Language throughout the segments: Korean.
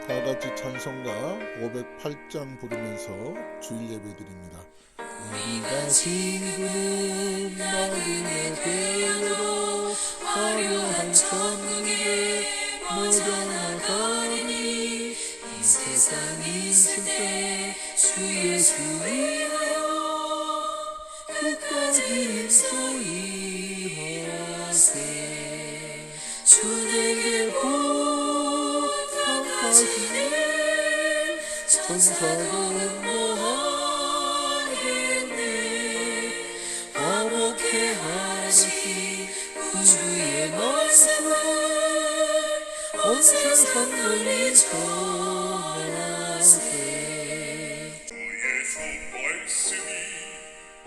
다 같이 찬송가 508장 부르면서 주일 예배 드립니다. 우리가 지구는 나그네 되어도 화려한 천국에 모자라가니 이 세상 있을 때 주 예수 위하여 끝까지 인소이하세. 주 내게 부탁하시네 천사도 응모하겠네. 화목해 하시 구주의 말씀을 온 세상 널리 전하세. 예수 말씀이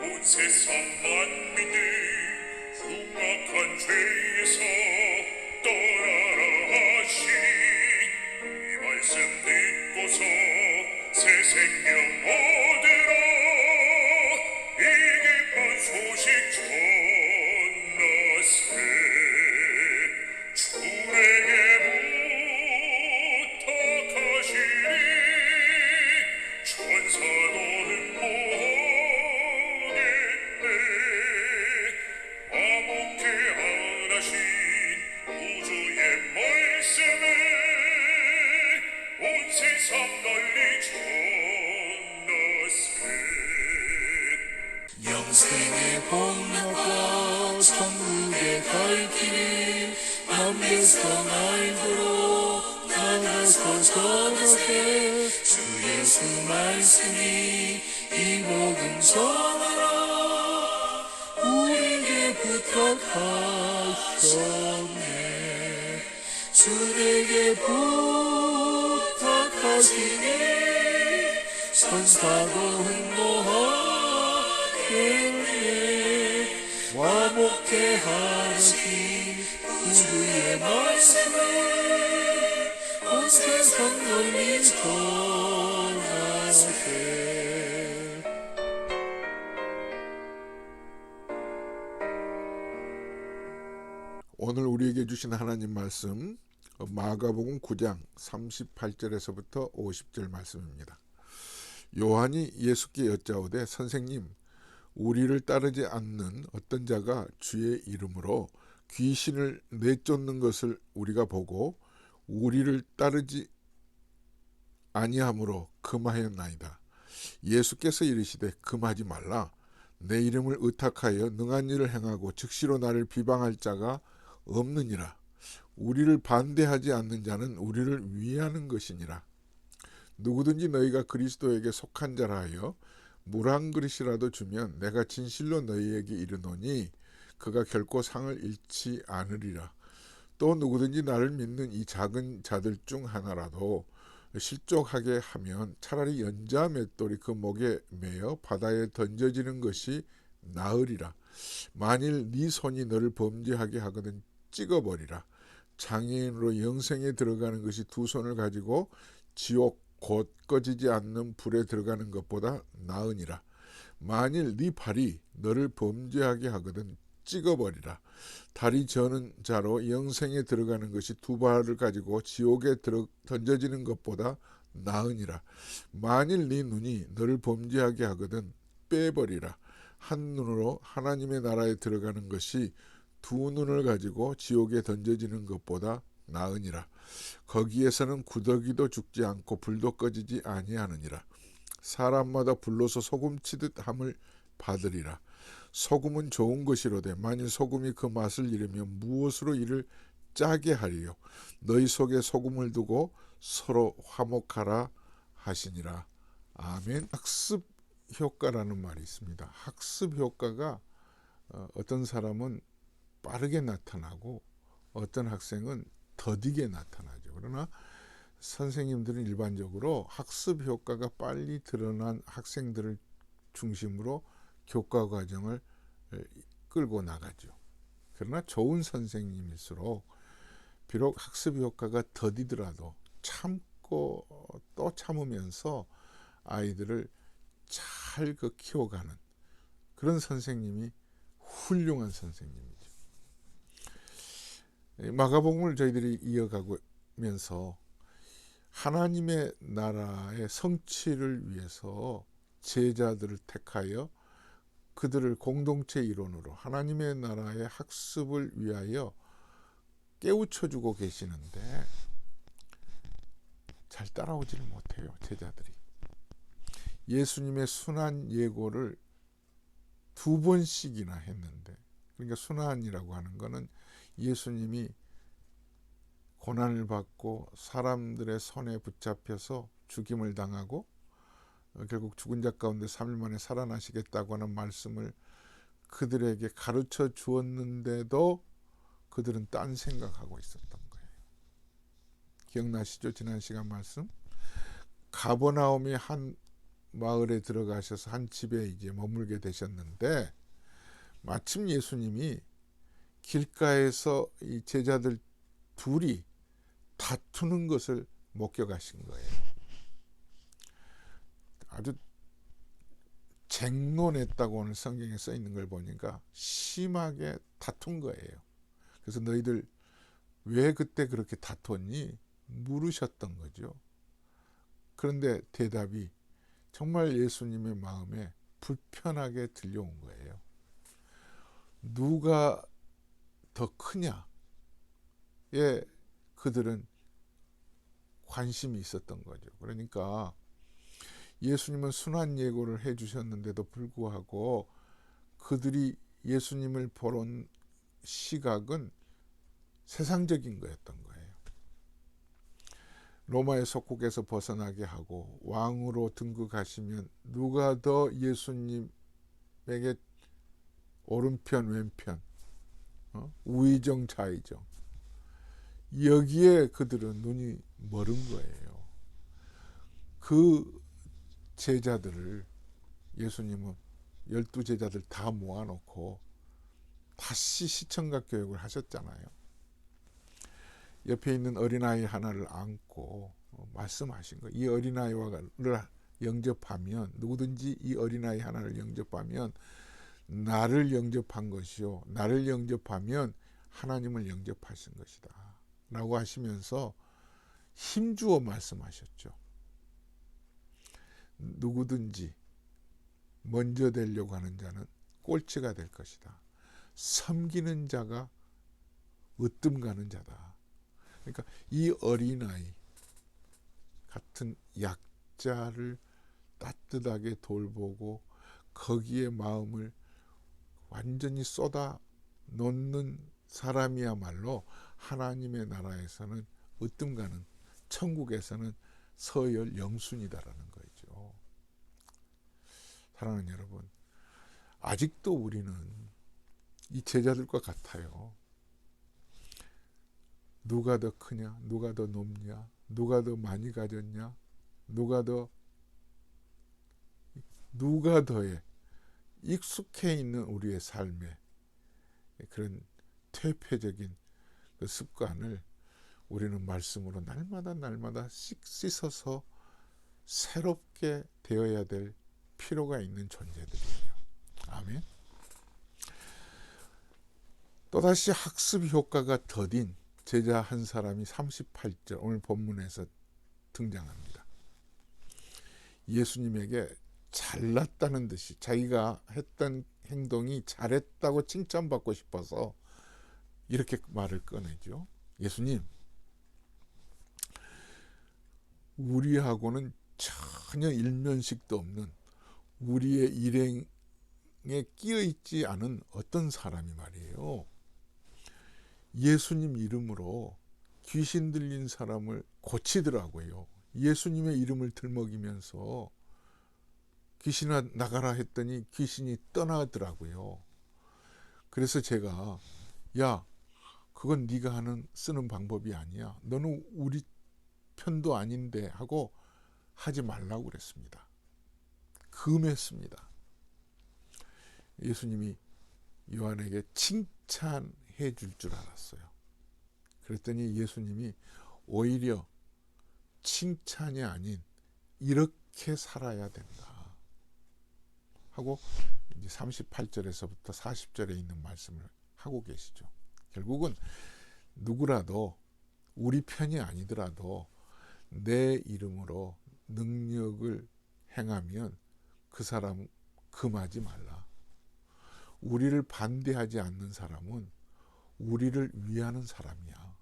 온 세상 만민을 흉악한 죄에서 떠나라 하신 이 말씀 듣고서 새 생명 얻으라. 이 기쁜 소식 전하세. 주에게 부탁하시니 천사도 응모하겠네. 화목해 하신 우주의 말씀을 온 세상 널리 전하세. 영생의 복락과 천국의 갈 길이 남대성 알도록 나가서 전하세. 주 예수 말씀이 이 복음 전하라 우리에게 부탁하셨네. 주 내게 부탁하시니 천사도 흥모하겠네. 화목해 하신 구주의 말씀을 온 세상 널리 전하세. 오늘 우리에게 주신 하나님 말씀 마가복음 9장 38절에서부터 50절 말씀입니다. 요한이 예수께 여짜오되 선생님 우리를 따르지 않는 어떤 자가 주의 이름으로 귀신을 내쫓는 것을 우리가 보고 우리를 따르지 아니함으로 금하였나이다. 예수께서 이르시되 금하지 말라. 내 이름을 의탁하여 능한 일을 행하고 즉시로 나를 비방할 자가 없느니라. 우리를 반대하지 않는 자는 우리를 위하는 것이니라. 누구든지 너희가 그리스도에게 속한 자라 하여 물 한 그릇이라도 주면 내가 진실로 너희에게 이르노니 그가 결코 상을 잃지 않으리라. 또 누구든지 나를 믿는 이 작은 자들 중 하나라도 실족하게 하면 차라리 연자 맷돌이 그 목에 매어 바다에 던져지는 것이 나으리라. 만일 네 손이 너를 범죄하게 하거든 찍어버리라. 장애인으로 영생에 들어가는 것이 두 손을 가지고 지옥 곧 꺼지지 않는 불에 들어가는 것보다 나으니라. 만일 네 발이 너를 범죄하게 하거든 찍어버리라. 다리 저는 자로 영생에 들어가는 것이 두 발을 가지고 지옥에 던져지는 것보다 나으니라. 만일 네 눈이 너를 범죄하게 하거든 빼버리라. 한 눈으로 하나님의 나라에 들어가는 것이 두 눈을 가지고 지옥에 던져지는 것보다 나으니라. 거기에서는 구더기도 죽지 않고 불도 꺼지지 아니하느니라. 사람마다 불로서 소금치듯 함을 받으리라. 소금은 좋은 것이로되 만일 소금이 그 맛을 잃으면 무엇으로 이를 짜게 하리요. 너희 속에 소금을 두고 서로 화목하라 하시니라. 아멘. 학습 효과라는 말이 있습니다. 학습 효과가 어떤 사람은 빠르게 나타나고 어떤 학생은 더디게 나타나죠. 그러나 선생님들은 일반적으로 학습 효과가 빨리 드러난 학생들을 중심으로 교과 과정을 끌고 나가죠. 그러나 좋은 선생님일수록 비록 학습 효과가 더디더라도 참고 또 참으면서 아이들을 잘 키워가는 그런 선생님이 훌륭한 선생님이죠. 마가복음을 저희들이 이어가면서 하나님의 나라의 성취를 위해서 제자들을 택하여 그들을 공동체 일원으로 하나님의 나라의 학습을 위하여 깨우쳐주고 계시는데 잘 따라오지를 못해요. 제자들이. 예수님의 순환 예고를 2번씩이나 했는데, 그러니까 순환이라고 하는 것은 예수님이 고난을 받고 사람들의 손에 붙잡혀서 죽임을 당하고 결국 죽은 자 가운데 3일 만에 살아나시겠다고 하는 말씀을 그들에게 가르쳐 주었는데도 그들은 딴 생각하고 있었던 거예요. 기억나시죠? 지난 시간 말씀. 가버나움이 한 마을에 들어가셔서 한 집에 이제 머물게 되셨는데, 마침 예수님이 길가에서 이 제자들 둘이 다투는 것을 목격하신 거예요. 아주 쟁론했다고 오늘 성경에 써 있는 걸 보니까 심하게 다툰 거예요. 그래서 너희들 왜 그때 그렇게 다퉜니? 물으셨던 거죠. 그런데 대답이 정말 예수님의 마음에 불편하게 들려온 거예요. 누가 더 크냐에 그들은 관심이 있었던 거죠. 그러니까 예수님은 순환 예고를 해주셨는데도 불구하고 그들이 예수님을 보는 시각은 세상적인 거였던 거예요. 로마의 속국에서 벗어나게 하고 왕으로 등극하시면 누가 더 예수님에게 오른편 왼편, 우의정 좌의정, 여기에 그들은 눈이 멀은 거예요. 그 제자들을 예수님은 12제자들 다 모아놓고 다시 시청각 교육을 하셨잖아요. 옆에 있는 어린아이 하나를 안고 말씀하신 거예요. 이 어린아이를 영접하면, 누구든지 이 어린아이 하나를 영접하면 나를 영접한 것이요, 나를 영접하면 하나님을 영접하신 것이다 라고 하시면서 힘주어 말씀하셨죠. 누구든지 먼저 되려고 하는 자는 꼴찌가 될 것이다. 섬기는 자가 으뜸 가는 자다. 그러니까 이 어린아이 같은 약자를 따뜻하게 돌보고 거기에 마음을 완전히 쏟아 놓는 사람이야말로 하나님의 나라에서는 으뜸 가는, 천국에서는 서열 영순이다라는 거죠. 사랑하는 여러분, 아직도 우리는 이 제자들과 같아요. 누가 더 크냐, 누가 더 높냐, 누가 더 많이 가졌냐, 누가 더에 익숙해 있는 우리의 삶에 그런 퇴폐적인 그 습관을 우리는 말씀으로 날마다 씻어서 새롭게 되어야 될 필요가 있는 존재들이에요. 아멘. 또다시 학습 효과가 더딘 제자 한 사람이 38절 오늘 본문에서 등장합니다. 예수님에게 잘났다는 듯이 자기가 했던 행동이 잘했다고 칭찬받고 싶어서 이렇게 말을 꺼내죠. 예수님, 우리하고는 전혀 일면식도 없는 우리의 일행에 끼어있지 않은 어떤 사람이 말이에요, 예수님 이름으로 귀신 들린 사람을 고치더라고요. 예수님의 이름을 들먹이면서 귀신아 나가라 했더니 귀신이 떠나더라고요. 그래서 제가 야, 그건 네가 쓰는 방법이 아니야. 너는 우리 편도 아닌데 하고 하지 말라고 그랬습니다. 금했습니다. 예수님이 요한에게 칭찬해 줄 줄 알았어요. 그랬더니 예수님이 오히려 칭찬이 아닌 이렇게 살아야 된다 하고 이제 38절에서부터 40절에 있는 말씀을 하고 계시죠. 결국은 누구라도 우리 편이 아니더라도 내 이름으로 능력을 행하면 그 사람 금하지 말라. 우리를 반대하지 않는 사람은 우리를 위하는 사람이야.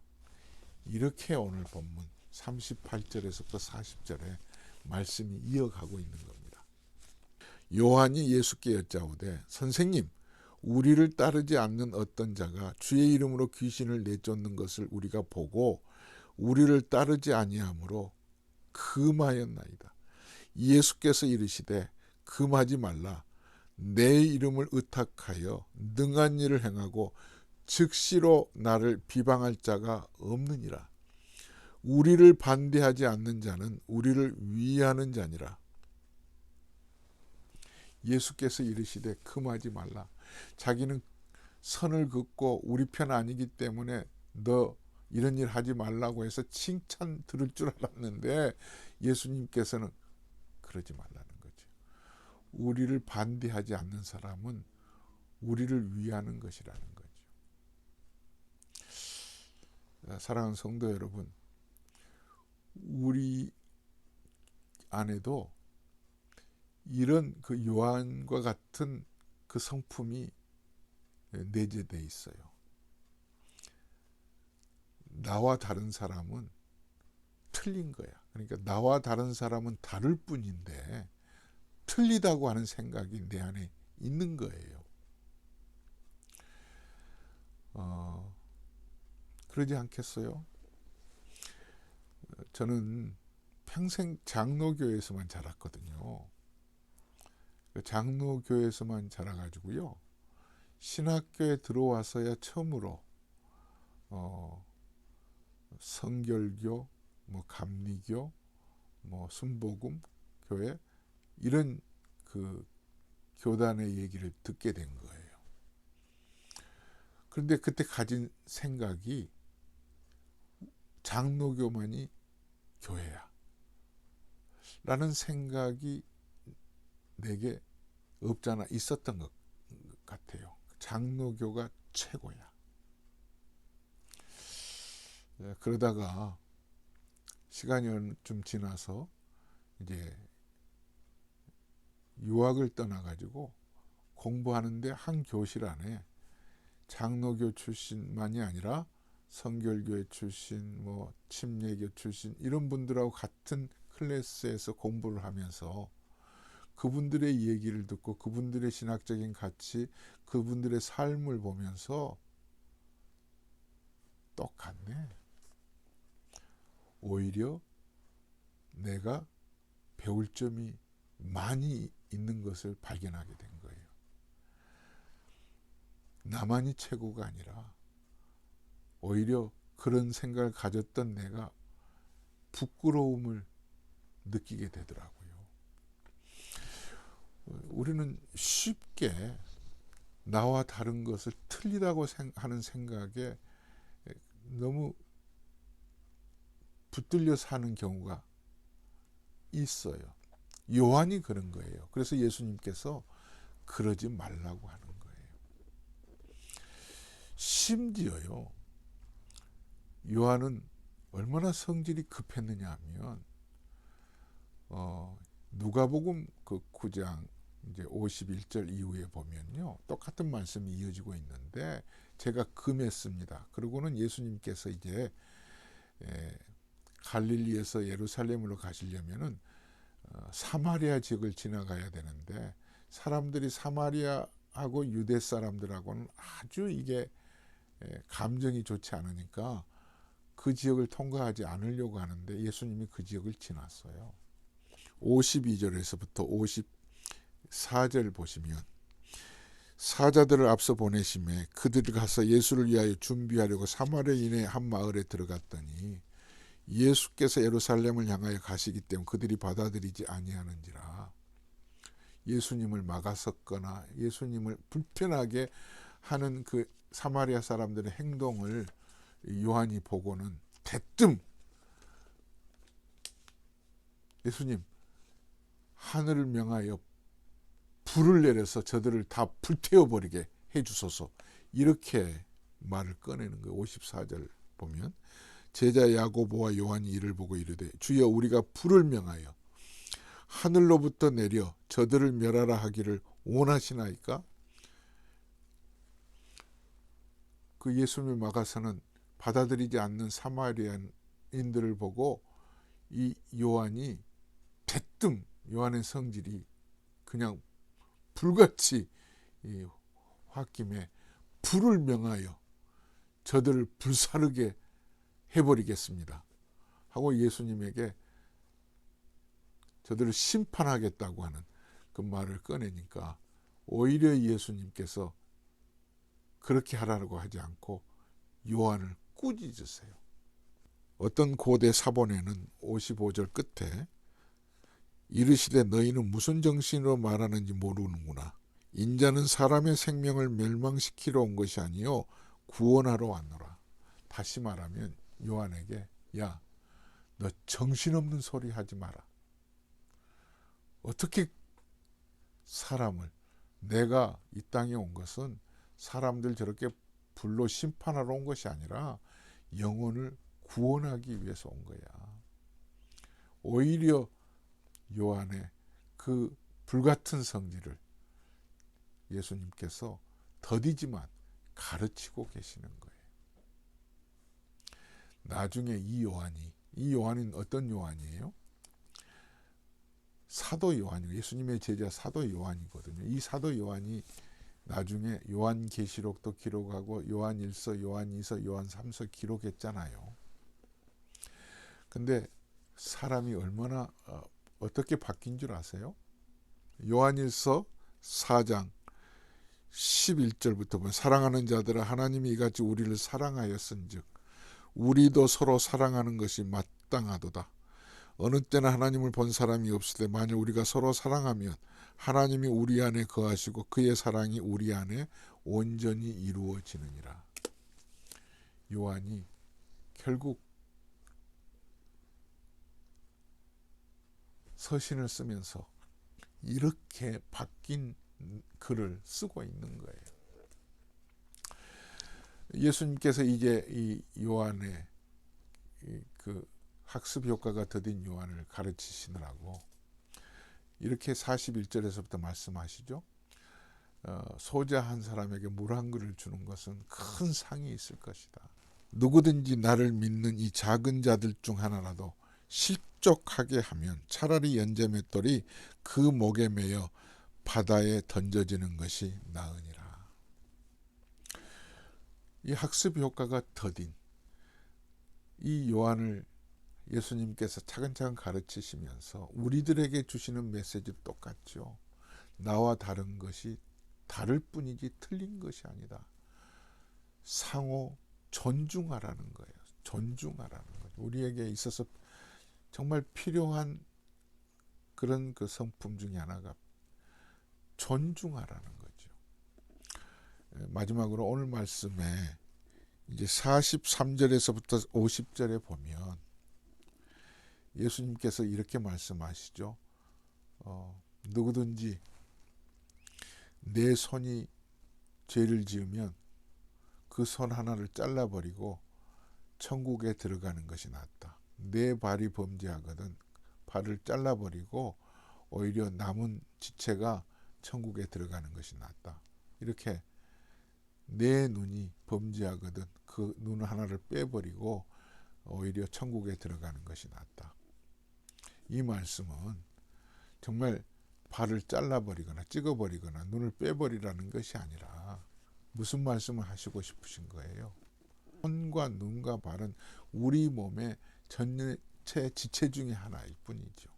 이렇게 오늘 본문 38절에서부터 40절에 말씀이 이어가고 있는 겁니다. 요한이 예수께 여짜오되 선생님, 우리를 따르지 않는 어떤 자가 주의 이름으로 귀신을 내쫓는 것을 우리가 보고 우리를 따르지 아니하므로 금하였나이다. 예수께서 이르시되 금하지 말라. 내 이름을 의탁하여 능한 일을 행하고 즉시로 나를 비방할 자가 없느니라. 우리를 반대하지 않는 자는 우리를 위하는 자니라. 예수께서 이르시되 금하지 말라. 자기는 선을 긋고 우리 편 아니기 때문에 너 이런 일 하지 말라고 해서 칭찬 들을 줄 알았는데 예수님께서는 그러지 말라는 거죠. 우리를 반대하지 않는 사람은 우리를 위하는 것이라는 거죠. 사랑하는 성도 여러분, 우리 안에도 이런 그 요한과 같은 그 성품이 내재되어 있어요. 나와 다른 사람은 틀린 거야. 그러니까 나와 다른 사람은 다를 뿐인데 틀리다고 하는 생각이 내 안에 있는 거예요. 그러지 않겠어요? 저는 평생 장로교에서만 자랐거든요. 장로교에서만 자라가지고요. 신학교에 들어와서야 처음으로 성결교, 감리교, 순복음 교회 이런 그 교단의 얘기를 듣게 된 거예요. 그런데 그때 가진 생각이 장로교만이 교회야 라는 생각이 내게 없잖아 있었던 것 같아요. 장로교가 최고야. 그러다가 시간이 좀 지나서 이제 유학을 떠나가지고 공부하는데 한 교실 안에 장로교 출신만이 아니라 성결교회 출신, 침례교 출신 이런 분들하고 같은 클래스에서 공부를 하면서 그분들의 얘기를 듣고 그분들의 신학적인 가치, 그분들의 삶을 보면서 똑같네. 오히려 내가 배울 점이 많이 있는 것을 발견하게 된 거예요. 나만이 최고가 아니라 오히려 그런 생각을 가졌던 내가 부끄러움을 느끼게 되더라고요. 우리는 쉽게 나와 다른 것을 틀리다고 하는 생각에 너무 붙들려 사는 경우가 있어요. 요한이 그런 거예요. 그래서 예수님께서 그러지 말라고 하는 거예요. 심지어요, 요한은 얼마나 성질이 급했느냐 하면 누가복음 그 9장 이제 51절 이후에 보면요, 똑같은 말씀이 이어지고 있는데 제가 금했습니다. 그러고는 예수님께서 이제 갈릴리에서 예루살렘으로 가시려면은 사마리아 지역을 지나가야 되는데 사람들이 사마리아하고 유대 사람들하고는 아주 이게 감정이 좋지 않으니까 그 지역을 통과하지 않으려고 하는데 예수님이 그 지역을 지났어요. 52절에서부터 54절 보시면 사자들을 앞서 보내심에 그들이 가서 예수를 위하여 준비하려고 사마리아인의 한 마을에 들어갔더니 예수께서 예루살렘을 향하여 가시기 때문에 그들이 받아들이지 아니하는지라. 예수님을 막아섰거나 예수님을 불편하게 하는 그 사마리아 사람들의 행동을 요한이 보고는 대뜸 예수님, 하늘을 명하여 불을 내려서 저들을 다 불태워버리게 해주소서, 이렇게 말을 꺼내는 거예요. 54절 보면 제자 야고보와 요한이 이를 보고 이르되 주여 우리가 불을 명하여 하늘로부터 내려 저들을 멸하라 하기를 원하시나이까? 그 예수님을 막아서는 받아들이지 않는 사마리아인들을 보고 이 요한이 대뜸 요한의 성질이 그냥 불같이 홧김에 불을 명하여 저들을 불사르게 해버리겠습니다 하고 예수님에게 저들을 심판하겠다고 하는 그 말을 꺼내니까 오히려 예수님께서 그렇게 하라고 하지 않고 요한을 꾸짖으세요. 어떤 고대 사본에는 55절 끝에 이르시되 너희는 무슨 정신으로 말하는지 모르는구나. 인자는 사람의 생명을 멸망시키러 온 것이 아니요 구원하러 왔노라. 다시 말하면 요한에게 야, 너 정신없는 소리 하지 마라. 어떻게 사람을, 내가 이 땅에 온 것은 사람들 저렇게 불로 심판하러 온 것이 아니라 영혼을 구원하기 위해서 온 거야. 오히려 요한의 그 불같은 성질을 예수님께서 더디지만 가르치고 계시는 거예요. 나중에 이 요한은 어떤 요한이에요? 사도 요한이에요. 예수님의 제자 사도 요한이거든요. 이 사도 요한이 나중에 요한계시록도 기록하고 요한일서, 요한이서, 요한삼서 기록했잖아요. 근데 사람이 얼마나 어떻게 바뀐 줄 아세요? 요한일서 4장 11절부터 보면 사랑하는 자들아 하나님이 이같이 우리를 사랑하였은즉 우리도 서로 사랑하는 것이 마땅하도다. 어느 때나 하나님을 본 사람이 없을 때 만일 우리가 서로 사랑하면 하나님이 우리 안에 거하시고 그의 사랑이 우리 안에 온전히 이루어지느니라. 요한이 결국 서신을 쓰면서 이렇게 바뀐 글을 쓰고 있는 거예요. 예수님께서 이제 이 요한의 그 학습 효과가 더딘 요한을 가르치시느라고 이렇게 41절에서부터 말씀하시죠. 소자 한 사람에게 물 한 그릇을 주는 것은 큰 상이 있을 것이다. 누구든지 나를 믿는 이 작은 자들 중 하나라도 실족하게 하면 차라리 연제맷돌이 그 목에 매여 바다에 던져지는 것이 나으니라. 이 학습 효과가 더딘 이 요한을 예수님께서 차근차근 가르치시면서 우리들에게 주시는 메시지 똑같죠. 나와 다른 것이 다를 뿐이지 틀린 것이 아니다. 상호 존중하라는 거예요. 존중하라는 거예요. 우리에게 있어서 정말 필요한 그런 그 성품 중에 하나가 존중하라는 거죠. 마지막으로 오늘 말씀에 이제 43절에서부터 50절에 보면 예수님께서 이렇게 말씀하시죠. 누구든지 내 손이 죄를 지으면 그 손 하나를 잘라버리고 천국에 들어가는 것이 낫다. 내 발이 범죄하거든 발을 잘라버리고 오히려 남은 지체가 천국에 들어가는 것이 낫다. 이렇게 내 눈이 범죄하거든 그 눈 하나를 빼버리고 오히려 천국에 들어가는 것이 낫다. 이 말씀은 정말 발을 잘라버리거나 찍어버리거나 눈을 빼버리라는 것이 아니라 무슨 말씀을 하시고 싶으신 거예요? 손과 눈과 발은 우리 몸의 전체 지체 중에 하나일 뿐이죠.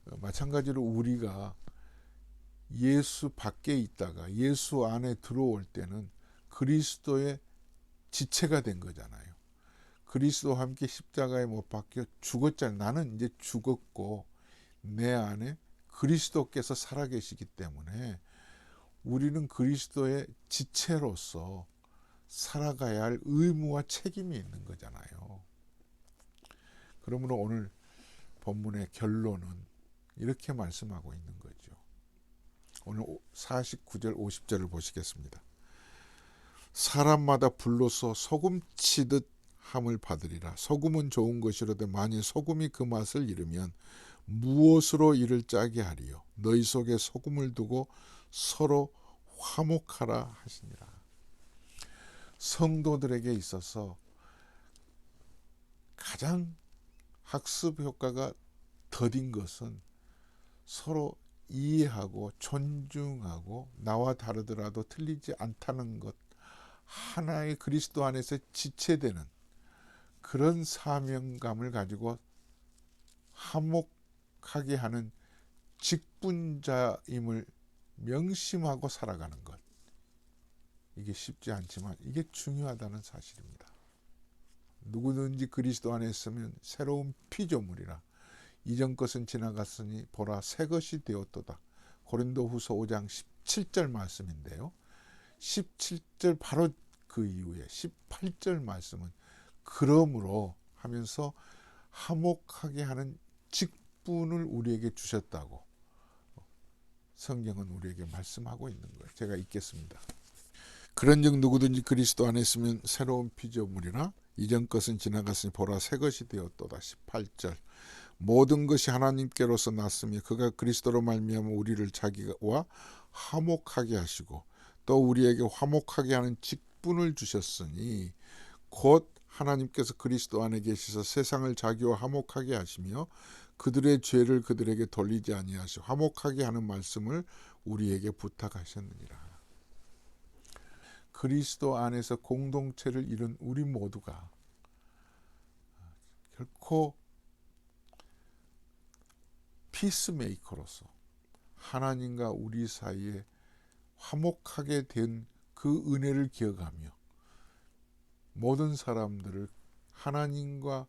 마찬가지로 우리가 예수 밖에 있다가 예수 안에 들어올 때는 그리스도의 지체가 된 거잖아요. 그리스도와 함께 십자가에 못 박혀 죽었잖아요. 나는 이제 죽었고 내 안에 그리스도께서 살아계시기 때문에 우리는 그리스도의 지체로서 살아가야 할 의무와 책임이 있는 거잖아요. 그러므로 오늘 본문의 결론은 이렇게 말씀하고 있는 거죠. 오늘 49절 50절을 보시겠습니다. 사람마다 불로서 소금치듯 함을 받으리라. 소금은 좋은 것이로되 만일 소금이 그 맛을 잃으면 무엇으로 이를 짜게 하리요. 너희 속에 소금을 두고 서로 화목하라 하시니라. 성도들에게 있어서 가장 학습 효과가 더딘 것은 서로 이해하고 존중하고 나와 다르더라도 틀리지 않다는 것, 하나의 그리스도 안에서 지체되는 그런 사명감을 가지고 화목하게 하는 직분자임을 명심하고 살아가는 것. 이게 쉽지 않지만 이게 중요하다는 사실입니다. 누구든지 그리스도 안에 있으면 새로운 피조물이라. 이전 것은 지나갔으니 보라 새 것이 되었도다. 고린도후서 5장 17절 말씀인데요. 17절 바로 그 이후에 18절 말씀은 그러므로 하면서 화목하게 하는 직분을 우리에게 주셨다고 성경은 우리에게 말씀하고 있는 거예요. 제가 읽겠습니다. 그런즉 누구든지 그리스도 안에 있으면 새로운 피조물이나 이전 것은 지나갔으니 보라 새 것이 되었도다. 18절 모든 것이 하나님께로서 났으며 그가 그리스도로 말미암아 우리를 자기와 화목하게 하시고 또 우리에게 화목하게 하는 직분을 주셨으니 곧 하나님께서 그리스도 안에 계시서 세상을 자기와 화목하게 하시며 그들의 죄를 그들에게 돌리지 아니하시고 화목하게 하는 말씀을 우리에게 부탁하셨느니라. 그리스도 안에서 공동체를 이룬 우리 모두가 결코 피스메이커로서 하나님과 우리 사이에 화목하게 된 그 은혜를 기억하며 모든 사람들을 하나님과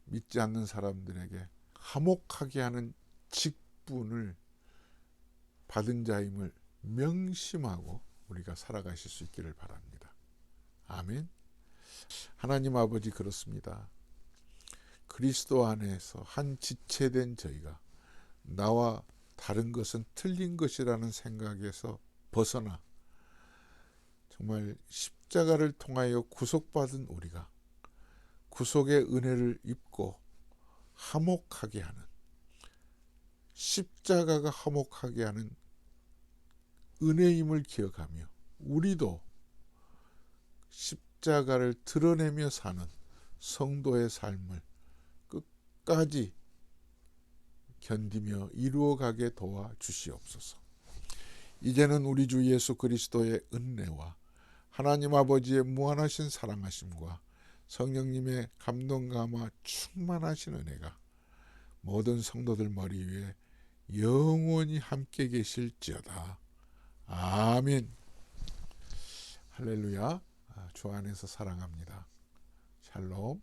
믿지 않는 사람들에게 화목하게 하는 직분을 받은 자임을 명심하고 우리가 살아가실 수 있기를 바랍니다. 아멘. 하나님 아버지 그렇습니다. 그리스도 안에서 한 지체된 저희가 나와 다른 것은 틀린 것이라는 생각에서 벗어나 정말 십자가를 통하여 구속받은 우리가 구속의 은혜를 입고 화목하게 하는, 십자가가 화목하게 하는 은혜임을 기억하며 우리도 십자가를 드러내며 사는 성도의 삶을 끝까지 견디며 이루어가게 도와주시옵소서. 이제는 우리 주 예수 그리스도의 은혜와 하나님 아버지의 무한하신 사랑하심과 성령님의 감동 감화 충만하신 은혜가 모든 성도들 머리 위에 영원히 함께 계실지어다. 아멘. 할렐루야. 주 안에서 사랑합니다. 샬롬.